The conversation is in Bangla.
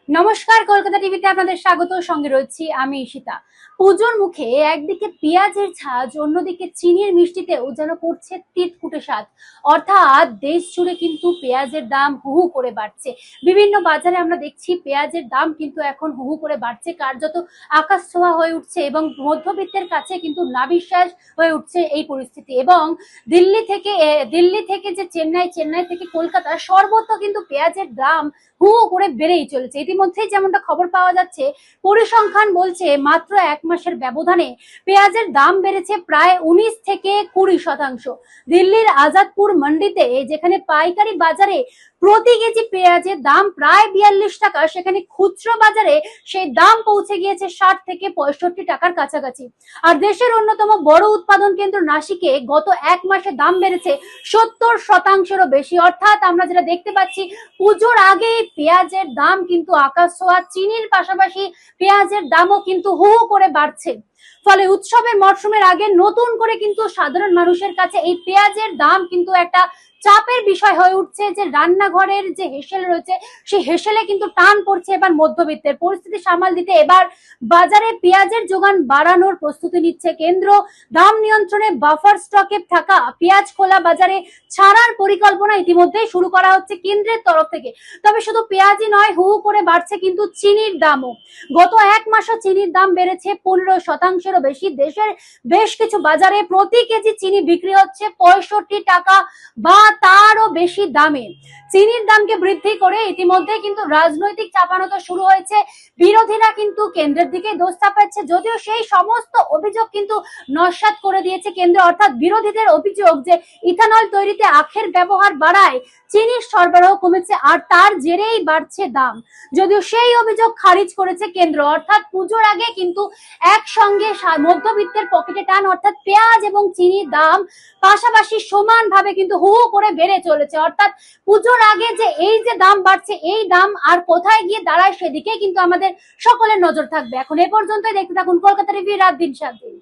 নমস্কার, কলকাতা টিভিতে আপনাদের স্বাগত। সঙ্গে রয়েছি আমি ঈশিতা। পুজোর মুখে একদিকে পেঁয়াজের ঝাঁজ, অন্যদিকে চিনির মিষ্টিতেও যেন পড়ছে তিতকুটে স্বাদ। অর্থাৎ দেশ জুড়ে কিন্তু পেঁয়াজের দাম হু হু করে বাড়ছে। বিভিন্ন বাজারে আমরা দেখছি পেঁয়াজের দাম কিন্তু এখন হু হু করে বাড়ছে, কার্যত আকাশ ছোঁয়া হয়ে উঠছে এবং মধ্যবিত্তের কাছে কিন্তু নাভিশ্বাস হয়ে উঠছে এই পরিস্থিতি। এবং দিল্লি থেকে যে চেন্নাই থেকে কলকাতা, সর্বত্র কিন্তু পেঁয়াজের দাম হু হু করে বেড়েই চলেছে। ইতিমধ্যেই যেমনটা খবর পাওয়া যাচ্ছে, পরিসংখ্যান বলছে মাত্র এক মাসের ব্যবধানে পেঁয়াজের দাম বেড়েছে প্রায় 19 থেকে 20%। দিল্লির আজাদপুর মন্ডিতে, যেখানে পাইকারি বাজারে প্রতি কেজি পেঁয়াজের দাম প্রায় 42 টাকা, সেখানে খুচরো বাজারে সেই দাম পৌঁছে গিয়েছে 60 থেকে 65 টাকার কাছাকাছি। আর দেশের অন্যতম বড় উৎপাদন কেন্দ্র নাসিকে গত এক মাসে দাম বেড়েছে 70%-এরও বেশি। অর্থাৎ আমরা যেটা দেখতে পাচ্ছি, পুজোর আগে পেঁয়াজের দাম কিন্তু আকাশ ছোঁয়া। চিনির পাশাপাশি পেঁয়াজের দামও কিন্তু হু হু করে বাড়ছে। ফলে উৎসবের মরশুমের আগে নতুন করে কিন্তু সাধারণ মানুষের কাছে এই পেঁয়াজের দাম কিন্তু একটা চাপের বিষয় হয়ে উঠছে। যে রান্নাঘরের যে হেসেল রয়েছে, সেই হেসেলে কিন্তু টান পড়ছে এবার মধ্যবিত্তের। পরিস্থিতি সামাল দিতে এবার বাজারে পেঁয়াজের যোগান বাড়ানোর প্রস্তুতি নিচ্ছে কেন্দ্র। দাম নিয়ন্ত্রণে বাফার স্টকে থাকা পেঁয়াজ খোলা বাজারে ছাড়ার পরিকল্পনা ইতিমধ্যেই শুরু করা হচ্ছে কেন্দ্রের তরফ থেকে। তবে শুধু পেঁয়াজই নয়, হু হু করে বাড়ছে কিন্তু চিনির দামও। গত এক মাসে চিনির দাম বেড়েছে 15%-এরও বেশি। দেশের বেশ কিছু বাজারে প্রতি কেজি চিনি বিক্রি হচ্ছে 65 টাকা বা তারও বেশি দামে। চিনির দামকে বৃদ্ধি করে ইতিমধ্যে কিন্তু রাজনৈতিক চাপানোতর শুরু হয়েছে। বিরোধীরা কিন্তু কেন্দ্রের দিকে দোষ চাপাচ্ছে, যদিও সেই সমস্ত অভিযোগ কিন্তু নস্যাৎ করে দিয়েছে কেন্দ্র। অর্থাৎ বিরোধীদের অভিযোগ যে ইথানল তৈরিতে আখের ব্যবহার বাড়ায় চিনির সরবরাহ কমেছে, আর তার জেরেই বাড়ছে দাম। যদিও সেই অভিযোগ খারিজ করেছে কেন্দ্র। অর্থাৎ পুজোর আগে কিন্তু একসঙ্গে মধ্যবিত্তের পকেটে টান, অর্থাৎ পেঁয়াজ এবং চিনির দাম পাশাপাশি সমানভাবে কিন্তু হু হু করে বেড়ে চলেছে। অর্থাৎ পুজোর আগে যে এই যে দাম বাড়ছে, এই দাম আর কোথায় গিয়ে দাঁড়ায় সেদিকে কিন্তু আমাদের সকলের নজর থাকবে। এখন এ পর্যন্তই। দেখতে থাকুন কলকাতা টিভি, রাত দিন 7 দিন।